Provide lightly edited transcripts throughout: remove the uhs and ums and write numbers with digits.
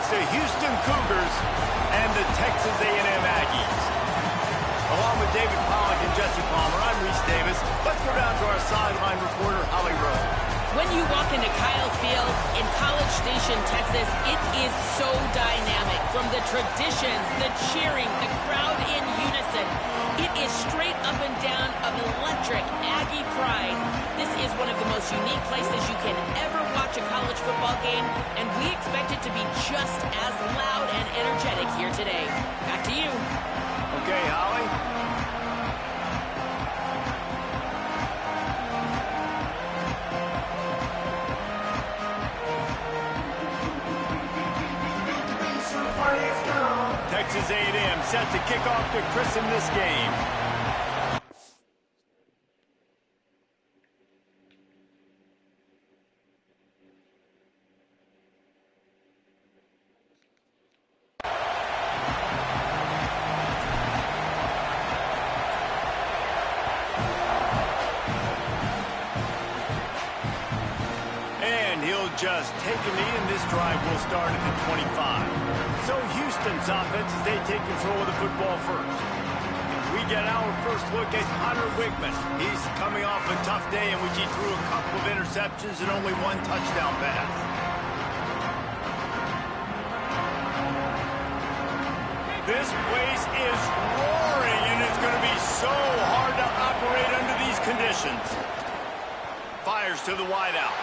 the Houston Cougars and the Texas A&M Aggies. Along with David Pollack and Jesse Palmer, I'm Reese Davis. Let's go down to our sideline reporter, Holly Rowe. When you walk into Kyle Field in College Station, Texas, it is so dynamic. From the traditions, the cheering, the crowd in unison. It is straight up and down of electric Aggie pride. This is one of the most unique places you can ever watch a college football game, and we expect it to be just as loud and energetic here today. Back to you. Okay, Holly. Texas A&M set to kick off to christen this game. And he'll just take a knee, and this drive will start at the 25. So Houston's offense as they take control of the football first. We get our first look at Hunter Wigman. He's coming off a tough day in which he threw a couple of interceptions and only one touchdown pass. This place is roaring, and it's going to be so hard to operate under these conditions. Fires to the wideout.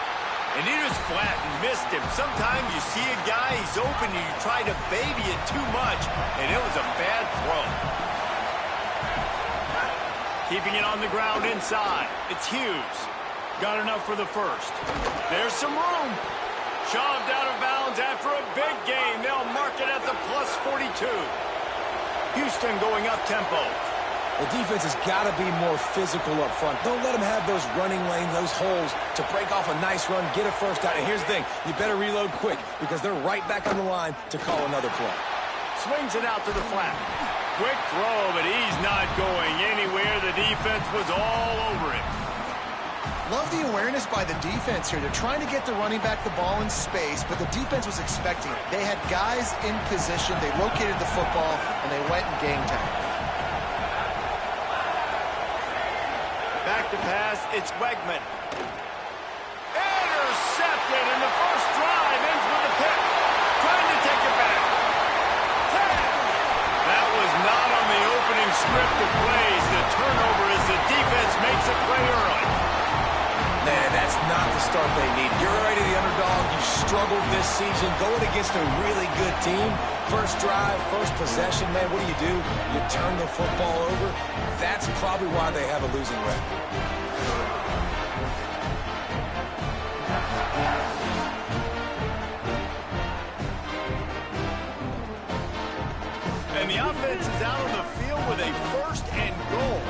And he just flat and missed him. Sometimes you see a guy, he's open, and you try to baby it too much, and it was a bad throw. Keeping it on the ground inside. It's Hughes. Got enough for the first. There's some room. Shoved out of bounds after a big gain. They'll mark it at the plus 42. Houston going up tempo. The defense has got to be more physical up front. Don't let them have those running lanes, those holes to break off a nice run, get a first down. And here's the thing, you better reload quick because they're right back on the line to call another play. Swings it out to the flat. Quick throw, but he's not going anywhere. The defense was all over him. Love the awareness by the defense here. They're trying to get the running back the ball in space, but the defense was expecting it. They had guys in position. They located the football, and they went and game time. Back to pass, it's Wegman. Intercepted, and the first drive ends with a pick. Trying to take it back. That was not on the opening script of plays. The turnover as the defense makes a play early. Man, that's not the start they need. You're already the underdog. You've struggled this season going against a really good team. First drive, first possession, man, what do? You turn the football over. That's probably why they have a losing record. And the offense is out on the field with a first and goal.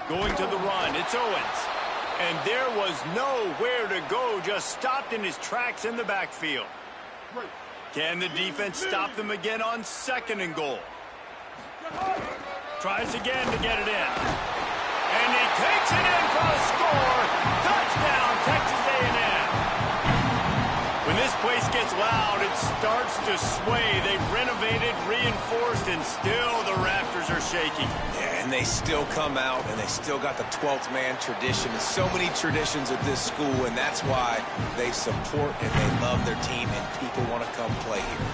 Going to the run, it's Owens. And there was nowhere to go, just stopped in his tracks in the backfield. Can the defense stop them again on second and goal? Tries again to get it in. And he takes it in for a score. Touchdown, Texas A&M. When this place gets loud, it starts to sway. They've renovated, reinforced, and still the rafters are shaking. Yeah, and they still come out, and they still got the 12th man tradition. There's so many traditions at this school, and that's why they support and they love their team, and people want to come play here.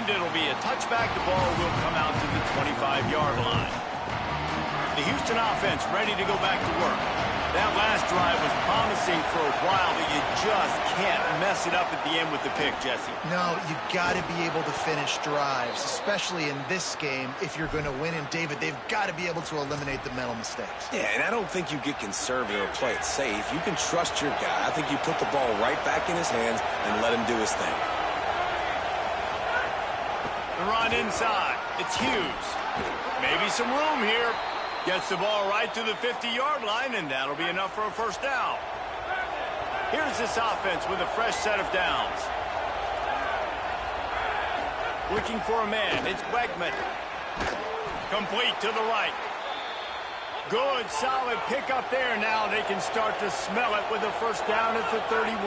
It'll be a touchback. The ball will come out to the 25-yard line. The Houston offense ready to go back to work. That last drive was promising for a while, but you just can't mess it up at the end with the pick, Jesse. No, you got to be able to finish drives, especially in this game if you're going to win. And, David, they've got to be able to eliminate the mental mistakes. Yeah, and I don't think you get conservative or play it safe. You can trust your guy. I think you put the ball right back in his hands and let him do his thing. The run inside. It's Hughes. Maybe some room here. Gets the ball right to the 50-yard line, and that'll be enough for a first down. Here's this offense with a fresh set of downs. Looking for a man. It's Wegman. Complete to the right. Good, solid pickup there. Now they can start to smell it with a first down at the 31.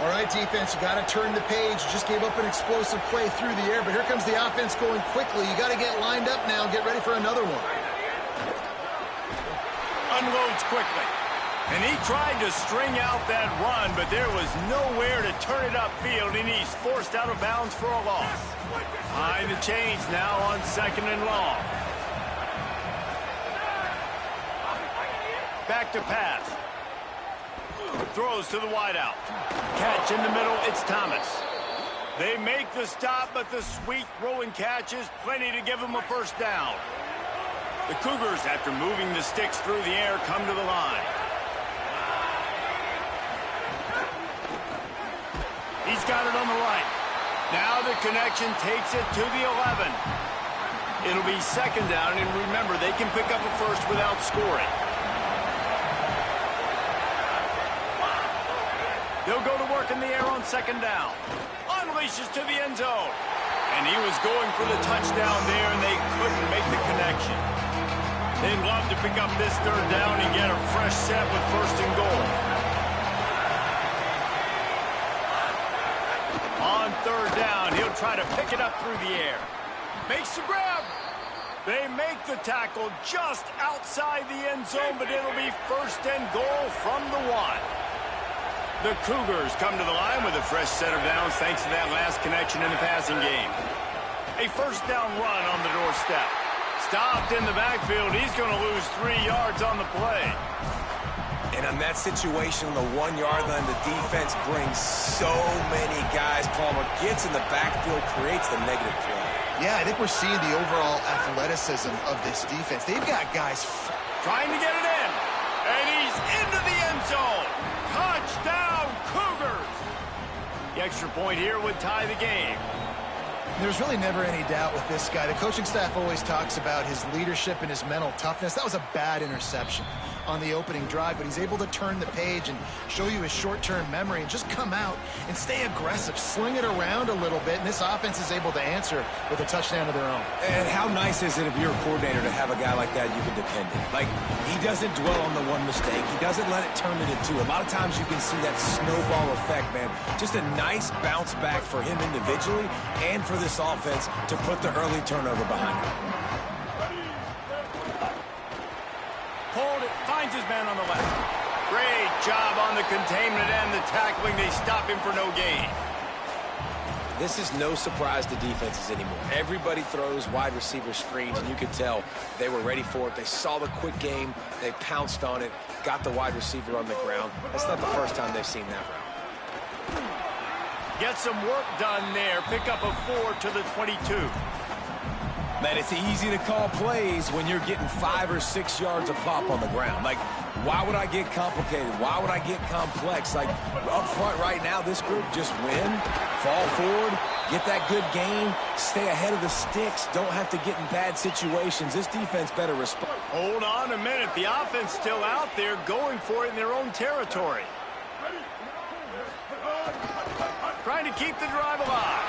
All right, defense, you got to turn the page. You just gave up an explosive play through the air, but here comes the offense going quickly. You got to get lined up now and get ready for another one. Unloads quickly. And he tried to string out that run, but there was nowhere to turn it upfield, and he's forced out of bounds for a loss. Behind the chains now on 2nd and long. Back to pass. Throws to the wideout. Catch in the middle, it's Thomas. They make the stop, but the sweet throw and catch is plenty to give them a first down. The Cougars, after moving the sticks through the air, come to the line. He's got it on the right. Now the connection takes it to the 11. It'll be 2nd down, and remember, they can pick up a first without scoring. They'll go to work in the air on 2nd down. Unleashes to the end zone. And he was going for the touchdown there, and they couldn't make the connection. They'd love to pick up this 3rd down and get a fresh set with 1st and goal. On 3rd down, he'll try to pick it up through the air. Makes the grab. They make the tackle just outside the end zone, but it'll be 1st and goal from the 1. The Cougars come to the line with a fresh set of downs thanks to that last connection in the passing game. A 1st down run on the doorstep. Stopped in the backfield. He's going to lose 3 yards on the play. And on that situation, on the 1-yard line, the defense brings so many guys. Palmer gets in the backfield, creates the negative play. Yeah, I think we're seeing the overall athleticism of this defense. They've got guys trying to get it in. And he's into the end zone. Touchdown, Cougars! The extra point here would tie the game. There's really never any doubt with this guy. The coaching staff always talks about his leadership and his mental toughness. That was a bad interception on the opening drive, but he's able to turn the page and show you his short-term memory and just come out and stay aggressive, sling it around a little bit, and this offense is able to answer with a touchdown of their own. And how nice is it if you're a coordinator to have a guy like that you can depend on? Like, he doesn't dwell on the one mistake. He doesn't let it turn it into. A lot of times you can see that snowball effect, man. Just a nice bounce back for him individually and for this offense to put the early turnover behind him. Hold it, finds his man on the left. Great job on the containment and the tackling. They stop him for no gain. This is no surprise to defenses anymore. Everybody throws wide receiver screens, and you could tell they were ready for it. They saw the quick game. They pounced on it, got the wide receiver on the ground. That's not the first time they've seen that route. Get some work done there. Pick up a 4 to the 22. Man, it's easy to call plays when you're getting 5 or 6 yards a pop on the ground. Like, why would I get complicated? Why would I get complex? Like, up front right now, this group just win, fall forward, get that good gain, stay ahead of the sticks, don't have to get in bad situations. This defense better respond. Hold on a minute. The offense still out there going for it in their own territory. Trying to keep the drive alive.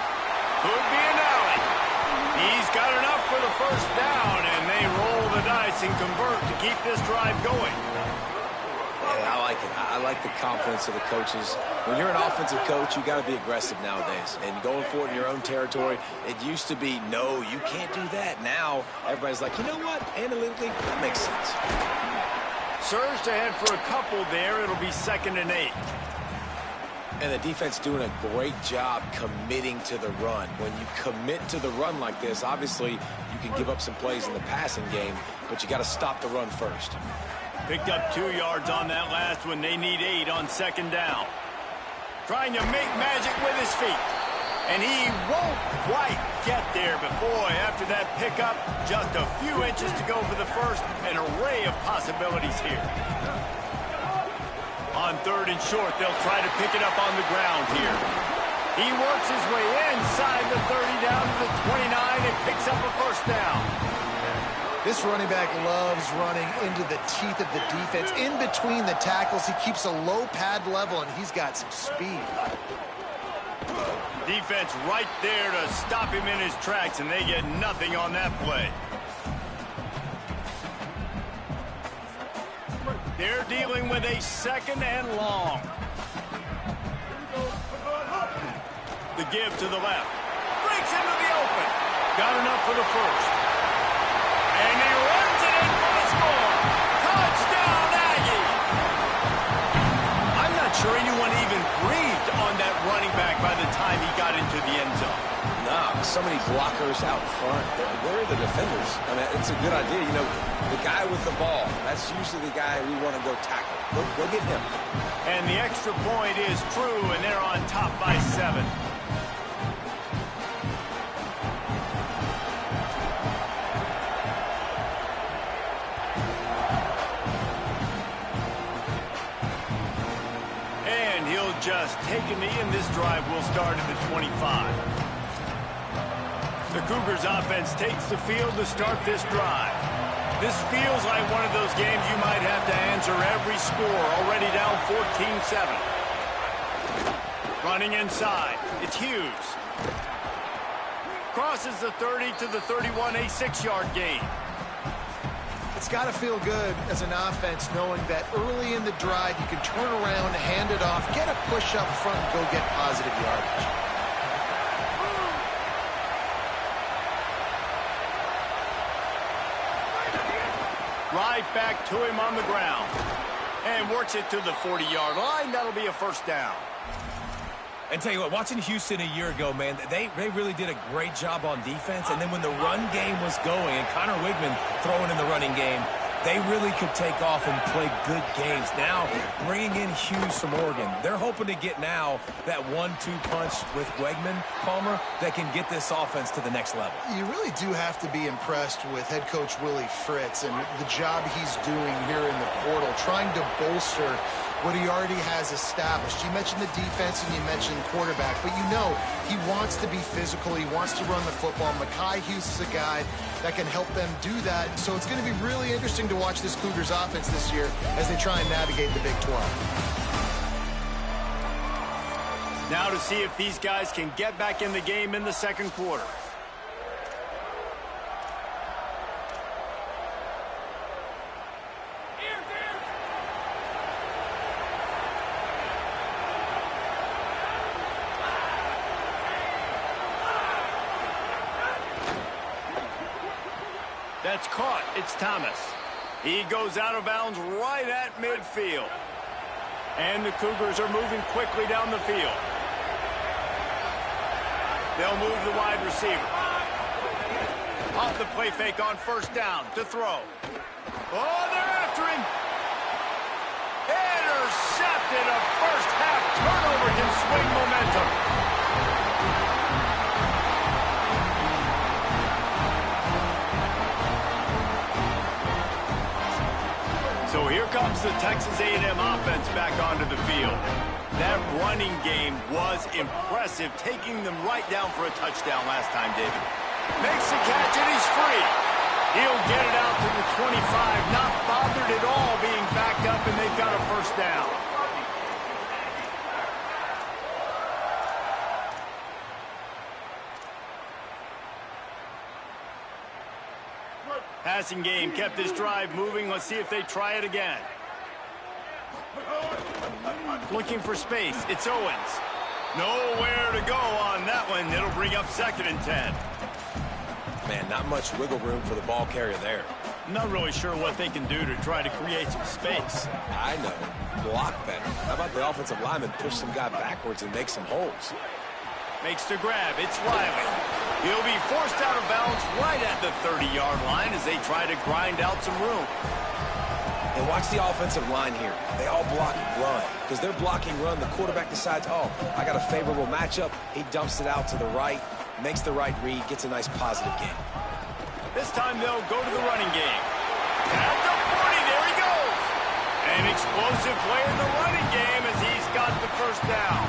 Could be an alley. He's got enough for the first down, and they roll the dice and convert to keep this drive going. Yeah, I like it. I like the confidence of the coaches. When you're an offensive coach, you got to be aggressive nowadays. And going for it in your own territory, it used to be, no, you can't do that. Now, everybody's like, you know what? Analytically, that makes sense. Surged ahead for a couple there. It'll be 2nd and 8. And the defense doing a great job committing to the run. When you commit to the run like this, obviously you can give up some plays in the passing game, but you got to stop the run first. Picked up 2 yards on that last one. They need 8 on 2nd down. Trying to make magic with his feet. And he won't quite get there. But boy, after that pickup, just a few inches to go for the first. An array of possibilities here. On 3rd and short, they'll try to pick it up on the ground here. He works his way inside the 30 down to the 29 and picks up a first down. This running back loves running into the teeth of the defense. In between the tackles, he keeps a low pad level, and he's got some speed. Defense right there to stop him in his tracks, and they get nothing on that play. They're dealing with a 2nd and long. The give to the left. Breaks into the open. Got enough for the first. And he runs it in for the score. Touchdown, Aggie! I'm not sure anyone even breathed on that running back by the time he got into the end zone. Nah, so many blockers out front. Where are the defenders? I mean, it's a good idea. You know, the guy with the ball, that's usually the guy we want to go tackle. Go get him. And the extra point is true, and they're on top by 7. And he'll just take a knee, and this drive will start at the 25. The Cougars offense takes the field to start this drive. This feels like one of those games you might have to answer every score, already down 14-7. Running inside, it's Hughes. Crosses the 30 to the 31, a 6-yard gain. It's got to feel good as an offense knowing that early in the drive you can turn around, hand it off, get a push up front, and go get positive yardage. Right back to him on the ground. And works it to the 40-yard line. That'll be a first down. And tell you what, watching Houston a year ago, man, they really did a great job on defense. And then when the run game was going and Connor Wigman throwing in the running game, they really could take off and play good games. Now, bringing in Hughes from Oregon, they're hoping to get now that 1-2 punch with Wegman, Palmer, that can get this offense to the next level. You really do have to be impressed with head coach Willie Fritz and the job he's doing here in the portal, trying to bolster what he already has established. You mentioned the defense and you mentioned quarterback, but you know he wants to be physical. He wants to run the football. Mekhi Hughes is a guy that can help them do that. So it's going to be really interesting to watch this Cougars offense this year as they try and navigate the Big 12. Now to see if these guys can get back in the game in the second quarter. That's caught. It's Thomas. He goes out of bounds right at midfield. And the Cougars are moving quickly down the field. They'll move the wide receiver. Off the play fake on first down to throw. Oh, they're after him. Intercepted. A first half turnover can swing momentum. So here comes the Texas A&M offense back onto the field. That running game was impressive, taking them right down for a touchdown last time, David. Makes the catch, and he's free. He'll get it out to the 25, not bothered at all being backed up, and they've got a first down. Passing game kept this drive moving. Let's see if they try it again. Looking for space. It's Owens. Nowhere to go on that one. It'll bring up 2nd and 10. Man, not much wiggle room for the ball carrier there. Not really sure what they can do to try to create some space. I know. Block better. How about the offensive lineman push some guy backwards and make some holes? Makes the grab. It's Riley. He'll be forced out of bounds right at the 30-yard line as they try to grind out some room. And watch the offensive line here. They all block run. Because they're blocking run, the quarterback decides, oh, I got a favorable matchup. He dumps it out to the right, makes the right read, gets a nice positive gain. This time they'll go to the running game. At the 40, there he goes. An explosive play in the running game as he's got the first down.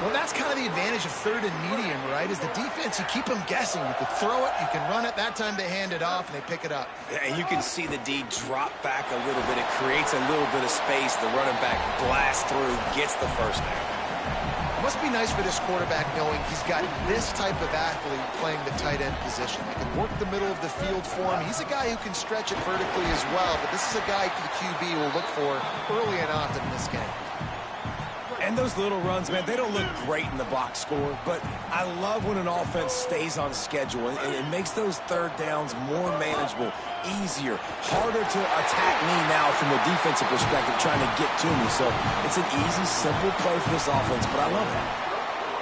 Well, that's kind of the advantage of third and medium, right? Is the defense, you keep them guessing. You can throw it, you can run it. That time they hand it off, and they pick it up. And you can see the D drop back a little bit. It creates a little bit of space. The running back blasts through, gets the first down. It must be nice for this quarterback knowing he's got this type of athlete playing the tight end position. They can work the middle of the field for him. He's a guy who can stretch it vertically as well, but this is a guy the QB will look for early and often in this game. And those little runs, man, they don't look great in the box score, but I love when an offense stays on schedule, and it makes those third downs more manageable, easier, harder to attack me now from the defensive perspective trying to get to me. So it's an easy, simple play for this offense, but I love it.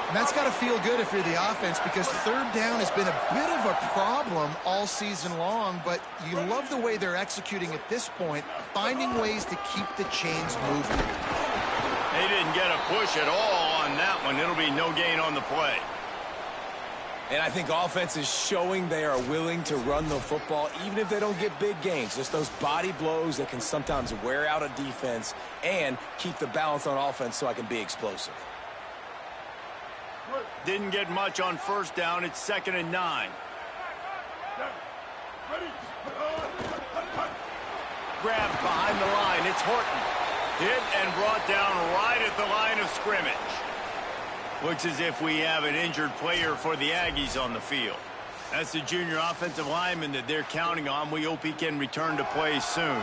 And that's got to feel good if you're the offense, because third down has been a bit of a problem all season long, but you love the way they're executing at this point, finding ways to keep the chains moving. They didn't get a push at all on that one. It'll be no gain on the play. And I think offense is showing they are willing to run the football, even if they don't get big gains. Just those body blows that can sometimes wear out a defense and keep the balance on offense so I can be explosive. Didn't get much on first down. It's 2nd and 9. Grabbed behind the line. It's Horton. Hit and brought down right at the line of scrimmage. Looks as if we have an injured player for the Aggies on the field. That's the junior offensive lineman that they're counting on. We hope he can return to play soon.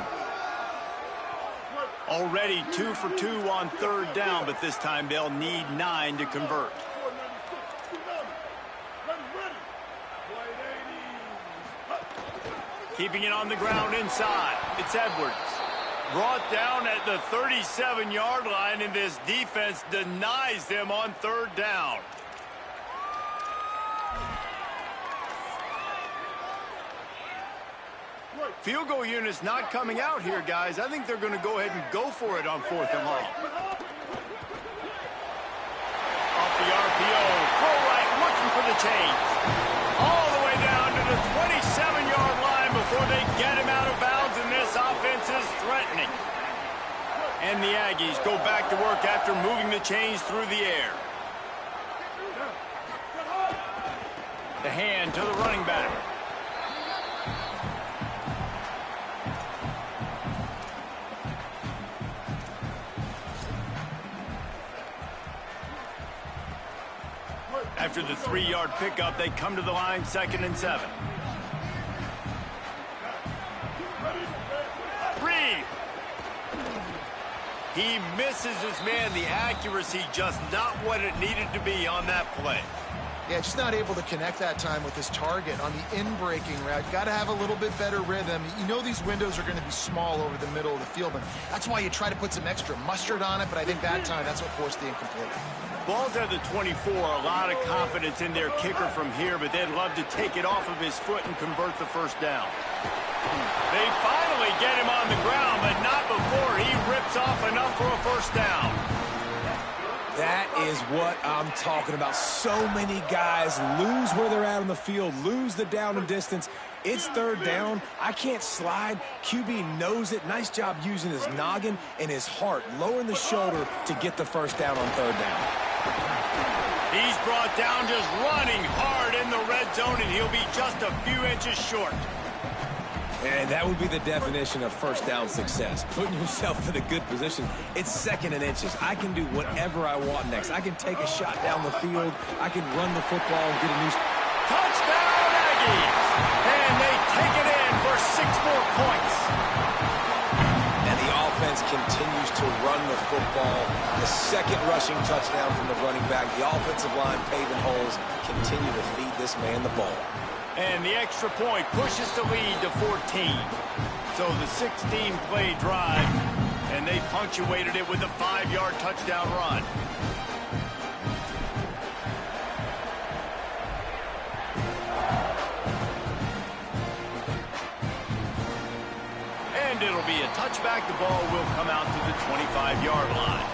Already 2 for 2 on third down, but this time they'll need 9 to convert. Keeping it on the ground inside. It's Edwards. Brought down at the 37-yard line, and this defense denies them on third down. Field goal unit's not coming out here, guys. I think they're going to go ahead and go for it on 4th and long. Off the RPO, full right, looking for the chains. All the way down to the 27-yard line before they get him out of bounds, and this offense is threatening. And the Aggies go back to work after moving the chains through the air. The hand to the running back. After the 3-yard pickup, they come to the line 2nd and 7. Reed. He misses his man. The accuracy just not what it needed to be on that play. Yeah, just not able to connect that time with his target on the in-breaking route. Got to have a little bit better rhythm. You know these windows are going to be small over the middle of the field, and that's why you try to put some extra mustard on it, but I think that time that's what forced the incomplete. Ball's at the 24, a lot of confidence in their kicker from here, but they'd love to take it off of his foot and convert the first down. They finally get him on the ground, but not before he rips off enough for a first down. That is what I'm talking about. So many guys lose where they're at on the field, lose the down and distance. It's third down. I can't slide. QB knows it. Nice job using his noggin and his heart, lowering the shoulder to get the first down on third down. He's brought down just running hard in the red zone, and he'll be just a few inches short. And that would be the definition of first down success. Putting yourself in a good position. It's 2nd and inches. I can do whatever I want next. I can take a shot down the field. I can run the football and get a new... Touchdown, Aggies! And they take it in for 6 more points. And the offense continues to run the football. The 2nd rushing touchdown from the running back. The offensive line paving holes. Continue to feed this man the ball. And the extra point pushes the lead to 14. So the 16-play drive, and they punctuated it with a 5-yard touchdown run. And it'll be a touchback. The ball will come out to the 25-yard line.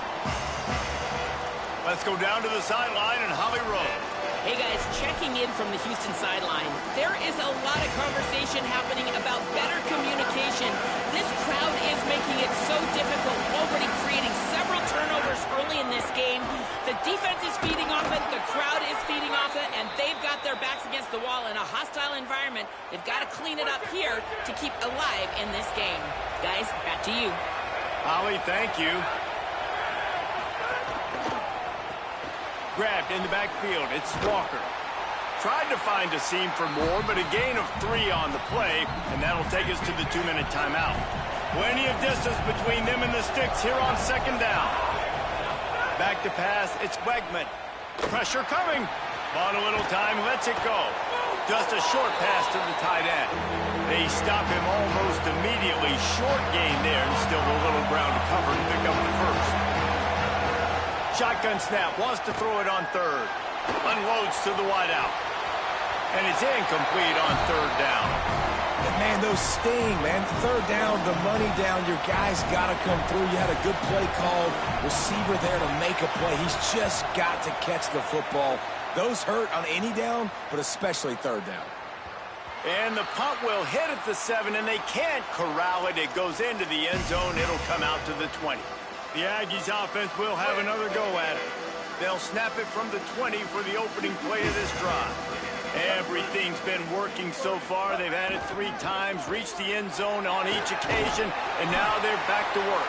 Let's go down to the sideline and Holly Rowe. Hey guys, checking in from the Houston sideline. There is a lot of conversation happening about better communication. This crowd is making it so difficult, already creating several turnovers early in this game. The defense is feeding off it, the crowd is feeding off it, and they've got their backs against the wall in a hostile environment. They've got to clean it up here to keep alive in this game. Guys, back to you. Holly, thank you. Grabbed in the backfield. It's Walker. Tried to find a seam for more, but a gain of 3 on the play, and that'll take us to the 2-minute timeout. Plenty of distance between them and the sticks here on second down. Back to pass. It's Wegman. Pressure coming. Bought a little time. Lets it go. Just a short pass to the tight end. They stop him almost immediately. Short gain there, and still a little ground to cover to pick up the first. Shotgun snap, wants to throw it on third. Unloads to the wideout. And it's incomplete on third down. And man, those sting, man. Third down, the money down. Your guy's got to come through. You had a good play called. Receiver there to make a play. He's just got to catch the football. Those hurt on any down, but especially third down. And the punt will hit at the 7, and they can't corral it. It goes into the end zone. It'll come out to the 20. The Aggies offense will have another go at it. They'll snap it from the 20 for the opening play of this drive. Everything's been working so far. They've had it 3 times, reached the end zone on each occasion, and now they're back to work.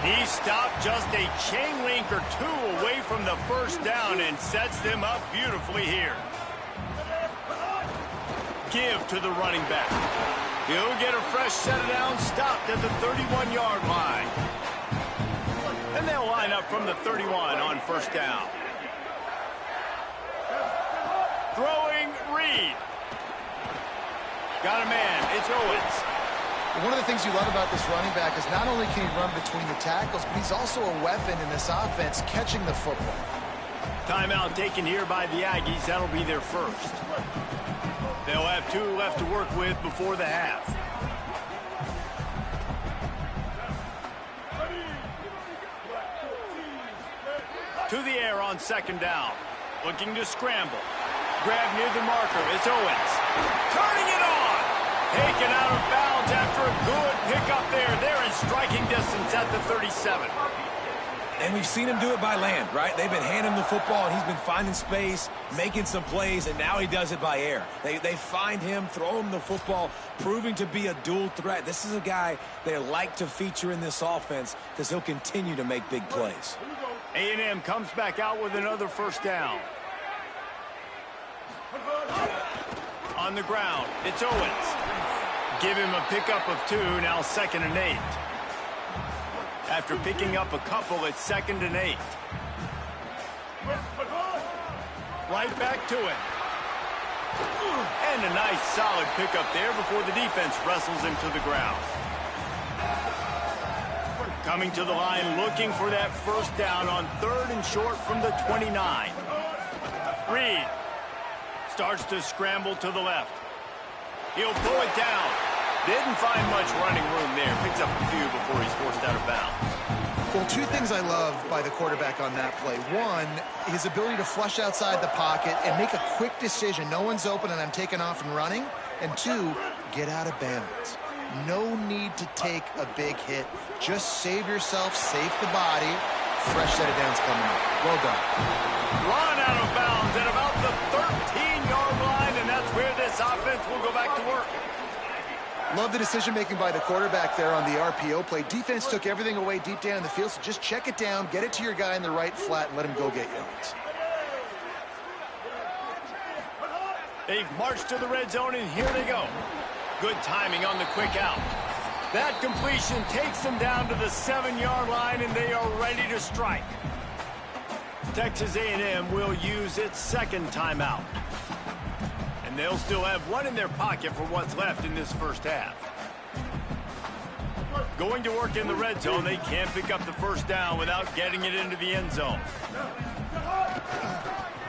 He stopped just a chain link or 2 away from the first down and sets them up beautifully here. Give to the running back. He'll get a fresh set of downs, stopped at the 31-yard line. And they'll line up from the 31 on first down. Throwing, Reed. Got a man, it's Owens. One of the things you love about this running back is not only can he run between the tackles, but he's also a weapon in this offense, catching the football. Timeout taken here by the Aggies. That'll be their first. They'll have 2 left to work with before the half. To the air on second down. Looking to scramble. Grab near the marker. It's Owens. Turning it on. Taken out of bounds after a good pickup there. They're in striking distance at the 37. And we've seen him do it by land, right? They've been handing him the football, and he's been finding space, making some plays, and now he does it by air. They find him, throw him the football, proving to be a dual threat. This is a guy they like to feature in this offense because he'll continue to make big plays. A&M comes back out with another first down. On the ground, it's Owens. Give him a pickup of 2, now 2nd and 8. After picking up a couple, it's 2nd and 8. Right back to it. And a nice solid pickup there before the defense wrestles him to the ground. Coming to the line, looking for that first down on 3rd and short from the 29. Reed starts to scramble to the left. He'll pull it down. Didn't find much running room there. Picks up a few before he's forced out of bounds. Well, 2 things I love by the quarterback on that play. 1, his ability to flush outside the pocket and make a quick decision. No one's open and I'm taking off and running. And 2, get out of bounds. No need to take a big hit. Just save yourself, save the body. Fresh set of downs coming up. Well done. Run out of bounds at about the 13-yard line, and that's where this offense will go back to work. Love the decision-making by the quarterback there on the RPO play. Defense took everything away deep down in the field, so just check it down, get it to your guy in the right flat, and let him go get yards. They've marched to the red zone, and here they go. Good timing on the quick out. That completion takes them down to the 7-yard line, and they are ready to strike. Texas A&M will use its 2nd timeout. And they'll still have 1 in their pocket for what's left in this first half. Going to work in the red zone, they can't pick up the first down without getting it into the end zone.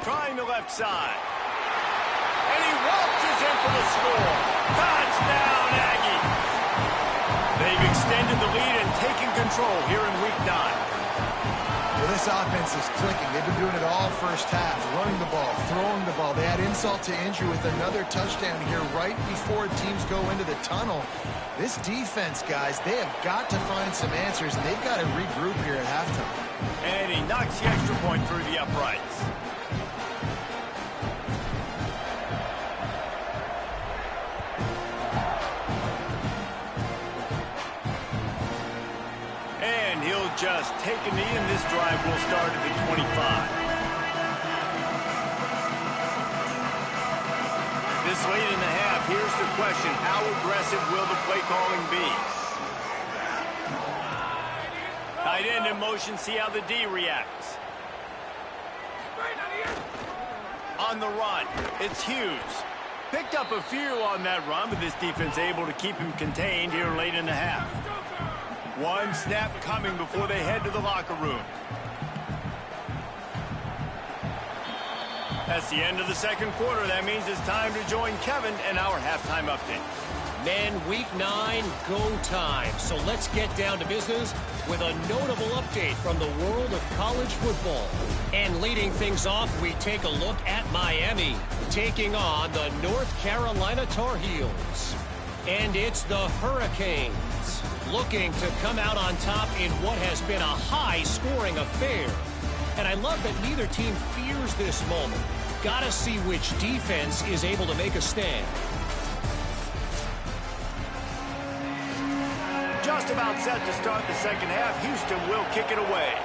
Trying the left side. And he waltzes in for the score. Touchdown, Aggie. They've extended the lead and taken control here in week 9. Well, this offense is clicking. They've been doing it all first half, running the ball, throwing the ball. They add insult to injury with another touchdown here right before teams go into the tunnel. This defense, guys, they have got to find some answers, and they've got to regroup here at halftime. And he knocks the extra point through the uprights. And he'll just take a knee, and this drive will start at the 25. This late in the half, here's the question: how aggressive will the play calling be? Tight end in motion, see how the D reacts. On the run, it's Hughes. Picked up a few on that run, but this defense able to keep him contained here late in the half. One snap coming before they head to the locker room. That's the end of the second quarter. That means it's time to join Kevin in our halftime update. Men, week 9, go time. So let's get down to business with a notable update from the world of college football. And leading things off, we take a look at Miami, taking on the North Carolina Tar Heels. And it's the Hurricanes, looking to come out on top in what has been a high-scoring affair. And I love that neither team fears this moment. Gotta see which defense is able to make a stand. Just about set to start the second half. Houston will kick it away.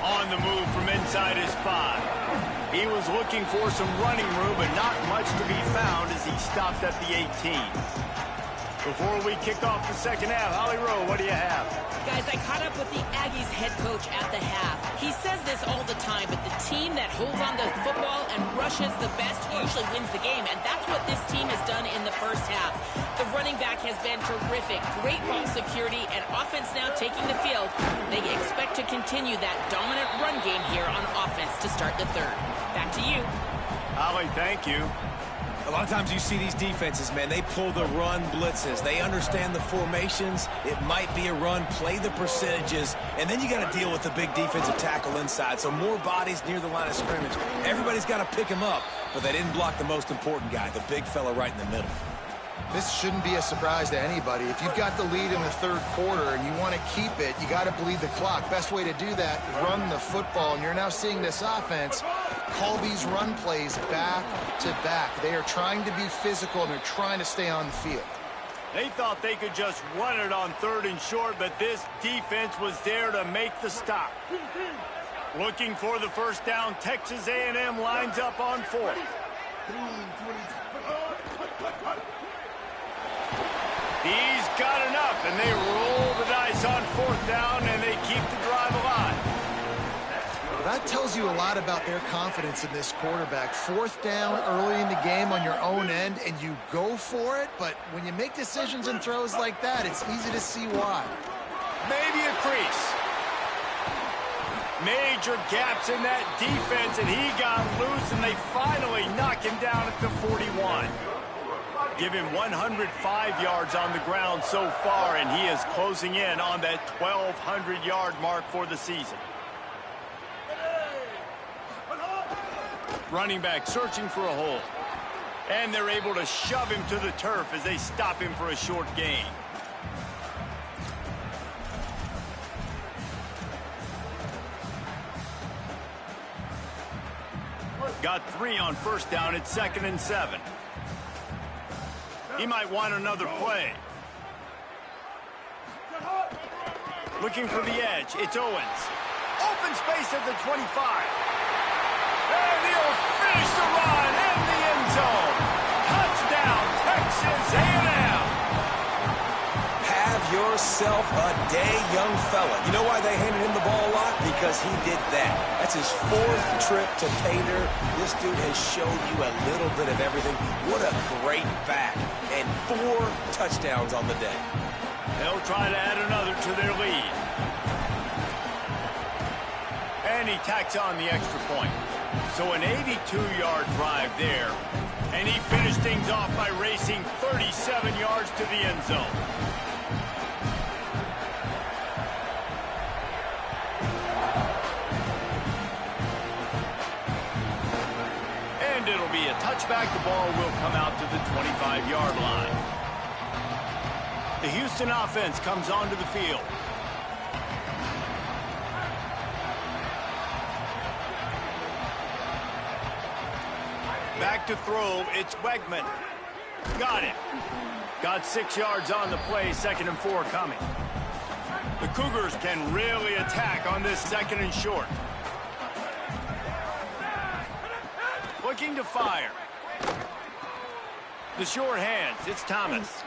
On the move from inside his 5. He was looking for some running room, but not much to be found as he stopped at the 18. Before we kick off the second half, Holly Rowe, what do you have? Guys, I caught up with the Aggies head coach at the half. He says this all the time, but the team that holds on to the football and rushes the best usually wins the game, and that's what this team has done in the first half. The running back has been terrific. Great ball security, and offense now taking the field. They expect to continue that dominant run game here on offense to start the third. Back to you. Holly, thank you. A lot of times you see these defenses, man, they pull the run blitzes. They understand the formations. It might be a run, play the percentages, and then you got to deal with the big defensive tackle inside. So more bodies near the line of scrimmage. Everybody's got to pick him up, but they didn't block the most important guy, the big fella right in the middle. This shouldn't be a surprise to anybody. If you've got the lead in the third quarter and you want to keep it, you got to bleed the clock. Best way to do that, run the football. And you're now seeing this offense call these run plays back to back. They are trying to be physical, and they're trying to stay on the field. They thought they could just run it on third and short, but this defense was there to make the stop. Looking for the first down, Texas A&M lines up on fourth. He's got enough, and they roll the dice on fourth down, and they keep the drive alive. That tells you a lot about their confidence in this quarterback. Fourth down early in the game on your own end, and you go for it, but when you make decisions and throws like that, it's easy to see why. Maybe a crease. Major gaps in that defense, and he got loose, and they finally knock him down at the 41. Give him 105 yards on the ground so far, and he is closing in on that 1,200-yard mark for the season. Running back searching for a hole. And they're able to shove him to the turf as they stop him for a short gain. Got 3 on first down. It's 2nd and 7. He might want another play. Looking for the edge. It's Owens. Open space at the 25. And he'll finish the run in the end zone. Touchdown, Texas A&M. Have yourself a day, young fella. You know why they handed him the ball a lot? Because he did that. That's his 4th trip to pay dirt. This dude has showed you a little bit of everything. What a great back. And 4 touchdowns on the day. They'll try to add another to their lead. And he tacks on the extra point. So an 82-yard drive there. And he finished things off by racing 37 yards to the end zone. be a touchback. The ball will come out to the 25-yard line. The Houston offense comes onto the field. Back to throw, it's Wegman. Got it. Got 6 yards on the play, 2nd and 4 coming. The Cougars can really attack on this 2nd and short. Looking to fire. The short hands, it's Thomas.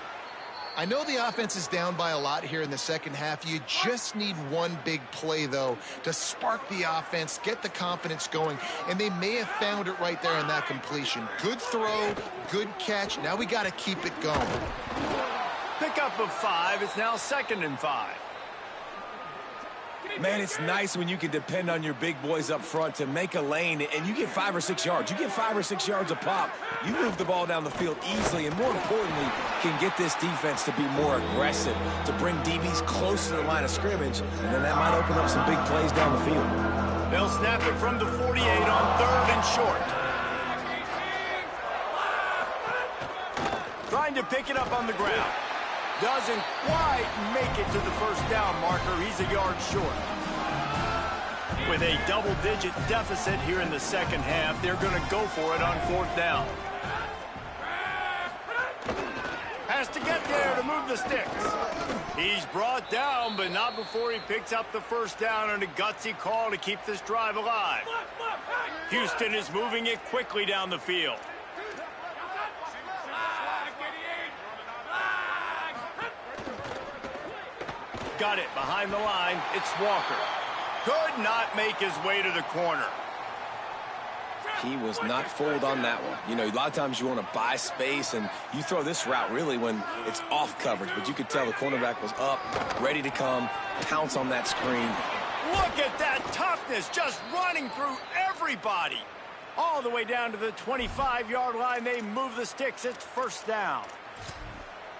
I know the offense is down by a lot here in the second half. You just need one big play, though, to spark the offense, get the confidence going, and they may have found it right there in that completion. Good throw, good catch. Now we got to keep it going. Pickup of 5. It's now 2nd and 5. Man, it's nice when you can depend on your big boys up front to make a lane, and you get 5 or 6 yards. You get 5 or 6 yards a pop. You move the ball down the field easily, and more importantly, can get this defense to be more aggressive, to bring DBs close to the line of scrimmage, and then that might open up some big plays down the field. They'll snap it from the 48 on 3rd and short. Trying to pick it up on the ground. Doesn't quite make it to the first down marker. He's a yard short. With a double-digit deficit here in the second half, they're going to go for it on 4th down. Has to get there to move the sticks. He's brought down, but not before he picks up the first down on a gutsy call to keep this drive alive. Houston is moving it quickly down the field. Got it behind the line. It's Walker. Could not make his way to the corner. He was not fooled on that one. You know, a lot of times you want to buy space, and you throw this route really when it's off coverage. But you could tell the cornerback was up, ready to come, pounce on that screen. Look at that toughness, just running through everybody. All the way down to the 25-yard line. They move the sticks. It's 1st down.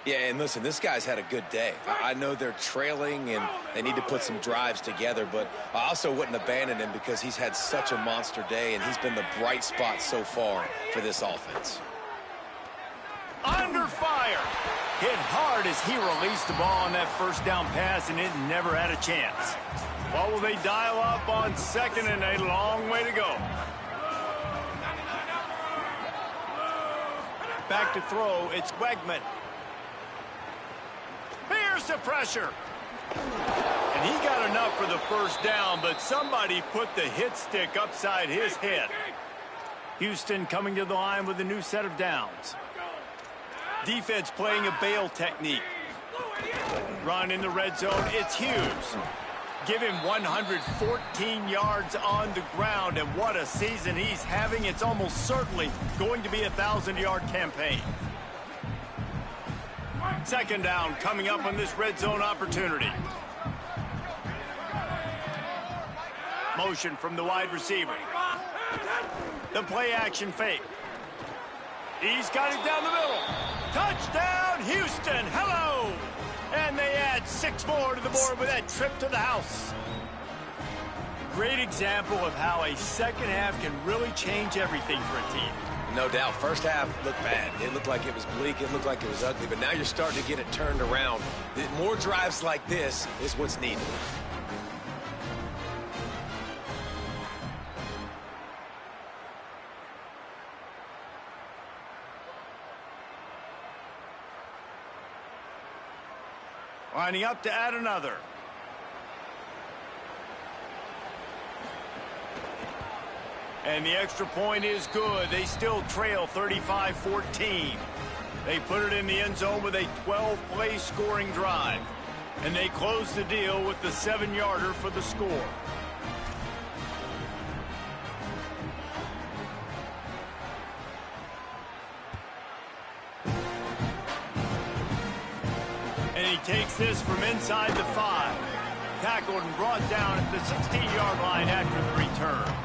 Yeah, and listen, this guy's had a good day. I know they're trailing and they need to put some drives together, but I also wouldn't abandon him because he's had such a monster day, and he's been the bright spot so far for this offense. Under fire. Hit hard as he released the ball on that first down pass, and it never had a chance. What will they dial up on 2nd and a long way to go? Back to throw, it's Wegman. Here's the pressure. And he got enough for the first down, but somebody put the hit stick upside his head. Houston coming to the line with a new set of downs. Defense playing a bail technique. Run in the red zone, it's Hughes. Give him 114 yards on the ground, and what a season he's having. It's almost certainly going to be a 1,000-yard campaign. 2nd down coming up on this red zone opportunity. Motion from the wide receiver. The play action fake. He's got it down the middle. Touchdown, Houston. Hello. And they add 6 more to the board with that trip to the house. Great example of how a second half can really change everything for a team. No doubt. First half looked bad. It looked like it was bleak. It looked like it was ugly. But now you're starting to get it turned around. More drives like this is what's needed. Lining up to add another. And the extra point is good. They still trail 35-14. They put it in the end zone with a 12-play scoring drive. And they close the deal with the 7-yarder for the score. And he takes this from inside the 5. Tackled and brought down at the 16-yard line after the return.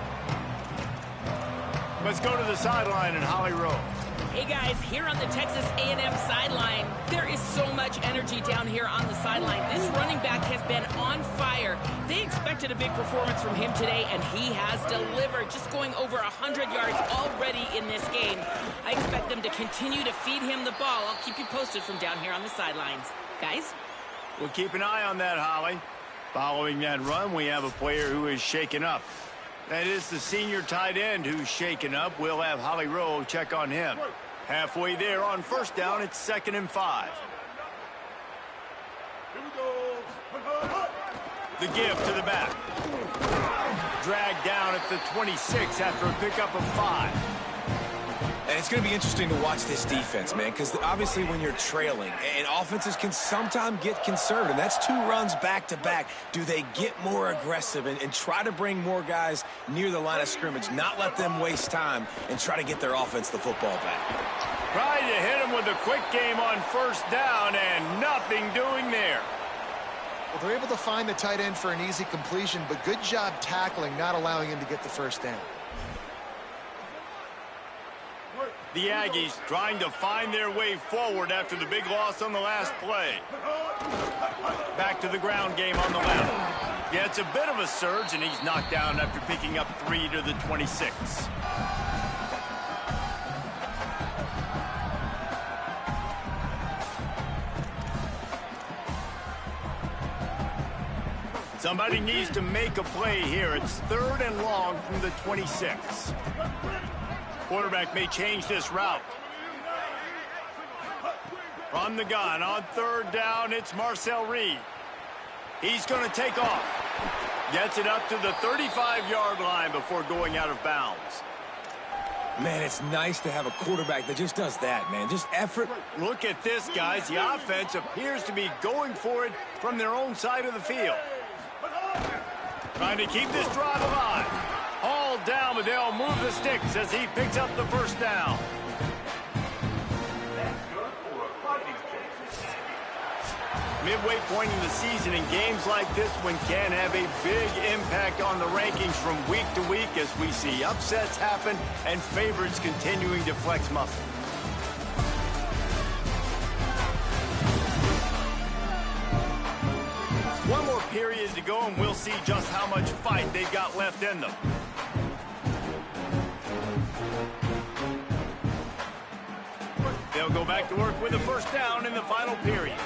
Let's go to the sideline in Holly Rowe. Hey guys, here on the Texas A&M sideline, there is so much energy down here on the sideline. This running back has been on fire. They expected a big performance from him today, and he has delivered, just going over 100 yards already in this game. I expect them to continue to feed him the ball. I'll keep you posted from down here on the sidelines. Guys? We'll keep an eye on that, Holly. Following that run, we have a player who is shaken up. That is the senior tight end who's shaken up. We'll have Holly Rowe check on him. Halfway there on first down, it's 2nd and 5. The give to the back. Dragged down at the 26 after a pickup of 5. And it's going to be interesting to watch this defense, man, because obviously when you're trailing, and offenses can sometimes get conservative, and that's 2 runs back-to-back. Do they get more aggressive and try to bring more guys near the line of scrimmage, not let them waste time, and try to get their offense the football back? Tried to hit him with a quick game on first down, and nothing doing there. Well, they're able to find the tight end for an easy completion, but good job tackling, not allowing him to get the first down. The Aggies trying to find their way forward after the big loss on the last play. Back to the ground game on the left. Yeah, it's a bit of a surge, and he's knocked down after picking up 3 to the 26. Somebody needs to make a play here. It's 3rd and long from the 26. Quarterback may change this route. From the gun on 3rd down, it's Marcel Reed. He's going to take off. Gets it up to the 35-yard line before going out of bounds. Man, it's nice to have a quarterback that just does that, man. Just effort. Look at this, guys. The offense appears to be going for it from their own side of the field. Trying to keep this drive alive. Hauled down, but they'll move the sticks as he picks up the first down. Midway point in the season, and games like this one can have a big impact on the rankings from week to week as we see upsets happen and favorites continuing to flex muscle. One more period to go, and we'll see just how much fight they've got left in them. They'll go back to work with a first down in the final period.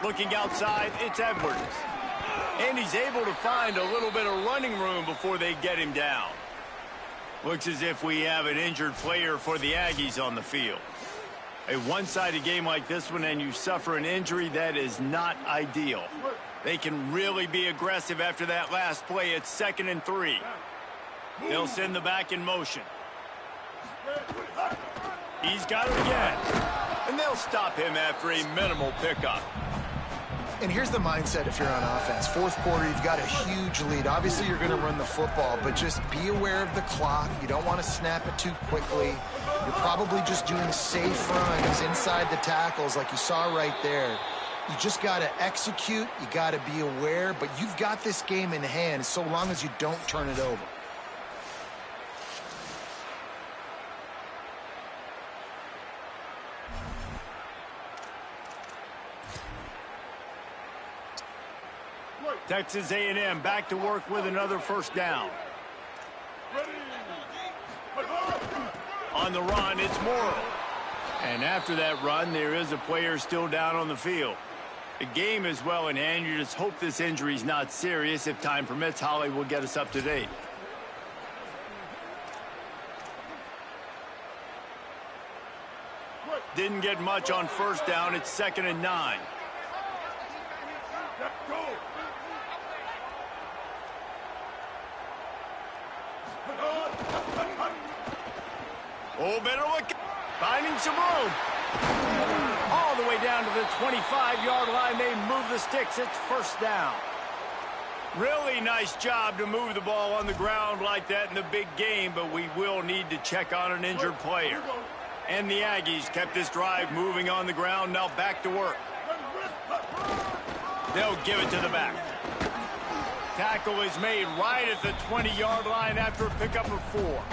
Looking outside, it's Edwards. And he's able to find a little bit of running room before they get him down. Looks as if we have an injured player for the Aggies on the field. A one-sided game like this one and you suffer an injury, that is not ideal. They can really be aggressive after that last play. It's 2nd and 3. They'll send the back in motion. He's got it again. And they'll stop him after a minimal pickup. And here's the mindset if you're on offense. 4th quarter, you've got a huge lead. Obviously, you're going to run the football, but just be aware of the clock. You don't want to snap it too quickly. You're probably just doing safe runs inside the tackles like you saw right there. You just got to execute. You got to be aware, but you've got this game in hand so long as you don't turn it over. Texas A&M back to work with another first down. On the run, it's Morrow. And after that run, there is a player still down on the field. The game is well in hand. You just hope this injury is not serious. If time permits, Holly will get us up to date. Didn't get much on first down. It's 2nd and 9. Oh, better look. Finding some room. All the way down to the 25-yard line. They move the sticks. It's first down. Really nice job to move the ball on the ground like that in the big game, but we will need to check on an injured player. And the Aggies kept this drive moving on the ground. Now back to work. They'll give it to the back. Tackle is made right at the 20-yard line after a pickup of 4.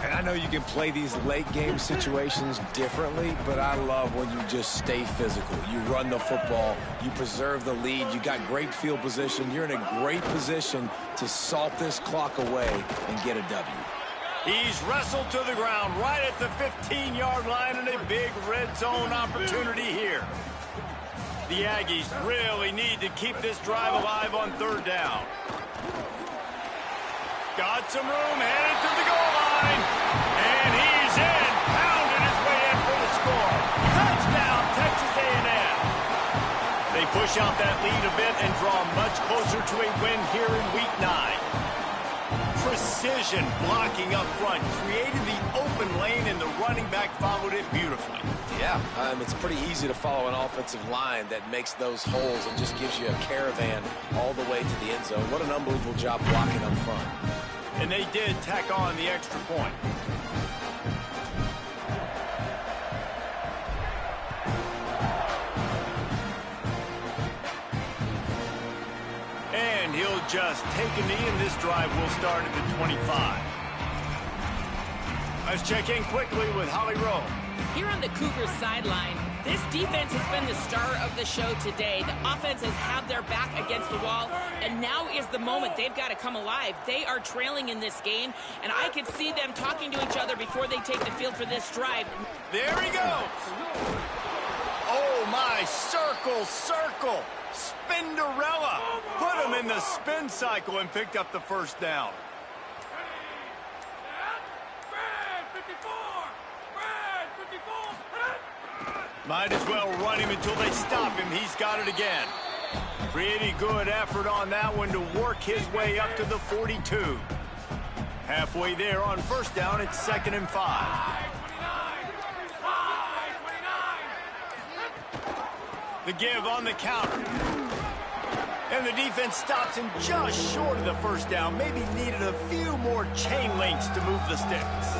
And I know you can play these late-game situations differently, but I love when you just stay physical. You run the football, you preserve the lead, you got great field position, you're in a great position to salt this clock away and get a W. He's wrestled to the ground right at the 15-yard line and a big red zone opportunity here. The Aggies really need to keep this drive alive on 3rd down. Got some room, headed to the goal line. And he's in, pounded his way in for the score. Touchdown, Texas A&M. They push out that lead a bit and draw much closer to a win here in Week 9. Precision blocking up front, created the open lane, and the running back followed it beautifully. Yeah, it's pretty easy to follow an offensive line that makes those holes and just gives you a caravan all the way to the end zone. What an unbelievable job blocking up front. And they did tack on the extra point. And he'll just take a knee, and this drive will start at the 25. Let's check in quickly with Holly Rowe. Here on the Cougars sideline, this defense has been the star of the show today. The offense has had their back against the wall, and now is the moment they've got to come alive. They are trailing in this game, and I could see them talking to each other before they take the field for this drive. There he goes. Oh, my, circle, circle. Spinderella. Put him in the spin cycle and picked up the 1st down. Might as well run him until they stop him. He's got it again. Pretty good effort on that one to work his way up to the 42. Halfway there on 1st down, it's 2nd and 5. The give on the counter. And the defense stops him just short of the 1st down. Maybe needed a few more chain links to move the sticks.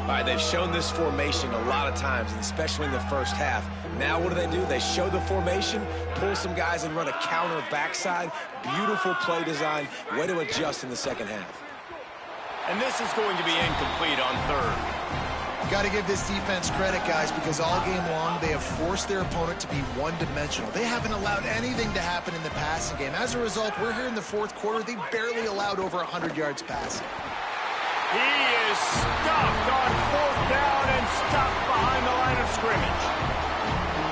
All right, they've shown this formation a lot of times, and especially in the 1st half. Now what do? They show the formation, pull some guys and run a counter backside. Beautiful play design. Way to adjust in the 2nd half. And this is going to be incomplete on 3rd. Got to give this defense credit, guys, because all game long they have forced their opponent to be one-dimensional. They haven't allowed anything to happen in the passing game. As a result, we're here in the 4th quarter. They barely allowed over 100 yards passing. He is stuffed on 4th down and stopped behind the line of scrimmage.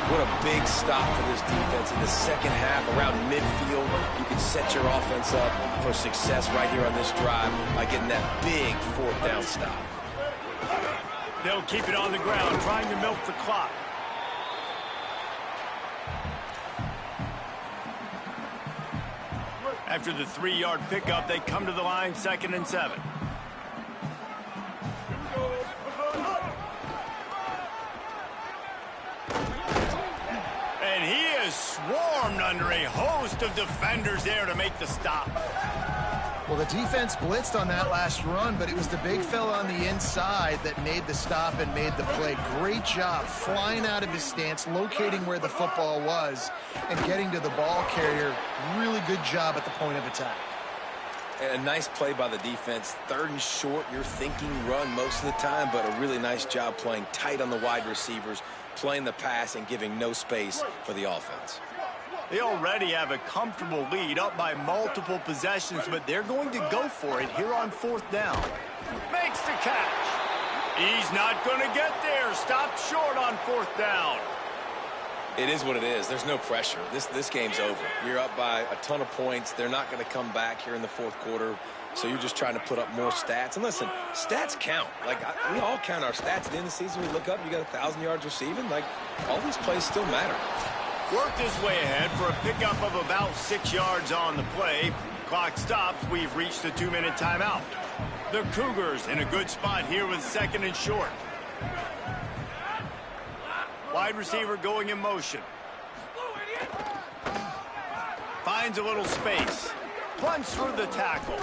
What a big stop for this defense in the 2nd half around midfield. You can set your offense up for success right here on this drive by getting that big 4th down stop. They'll keep it on the ground, trying to milk the clock. After the 3-yard pickup, they come to the line, 2nd and 7. And he is swarmed under a host of defenders there to make the stop. Well, the defense blitzed on that last run, but it was the big fella on the inside that made the stop and made the play. Great job flying out of his stance, locating where the football was, and getting to the ball carrier. Really good job at the point of attack. And a nice play by the defense. 3rd and short, you're thinking run most of the time, but a really nice job playing tight on the wide receivers, playing the pass and giving no space for the offense. They already have a comfortable lead, up by multiple possessions, but they're going to go for it here on 4th down. Makes the catch. He's not going to get there. Stopped short on 4th down. It is what it is. There's no pressure. This game's over. You're up by a ton of points. They're not going to come back here in the 4th quarter, so you're just trying to put up more stats. And listen, stats count. Like, we all count our stats at the end of the season. We look up, you got 1,000 yards receiving. Like, all these plays still matter. Worked his way ahead for a pickup of about 6 yards on the play. Clock stops. We've reached the 2-minute timeout. The Cougars in a good spot here with 2nd and short. Wide receiver going in motion. Finds a little space. Plunge through the tackle.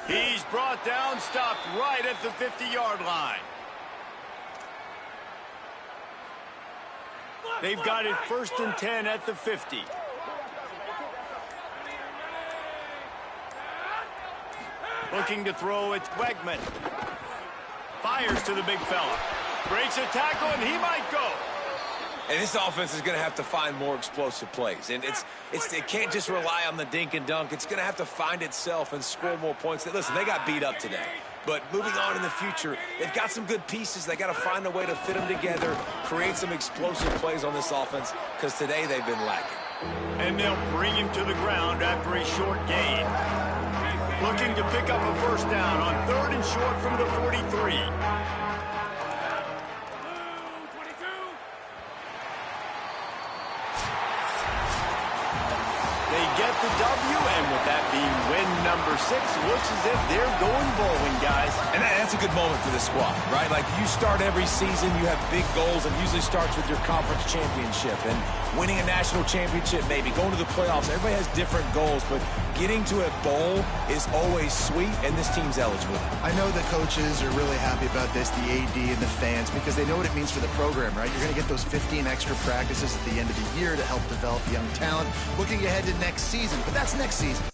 He's brought down, stopped right at the 50-yard line. They've got it 1st and 10 at the 50. Looking to throw, it's Wegman. Fires to the big fella. Breaks a tackle, and he might go. And this offense is going to have to find more explosive plays. And it can't just rely on the dink and dunk. It's going to have to find itself and score more points. Listen, they got beat up today. But moving on in the future, they've got some good pieces. They got to find a way to fit them together, create some explosive plays on this offense, because today they've been lacking. And they'll bring him to the ground after a short gain. Looking to pick up a first down on 3rd and short from the 43. They get the W, and with that being win number 6, looks as if they're going bowling, guys. And that's a good moment for this squad, right? Like, you start every season, you have big goals, and usually starts with your conference championship. And winning a national championship, maybe going to the playoffs. Everybody has different goals, but getting to a bowl is always sweet, and this team's eligible. I know the coaches are really happy about this, the AD and the fans, because they know what it means for the program, right? You're going to get those 15 extra practices at the end of the year to help develop young talent. Looking ahead to next season, but that's next season.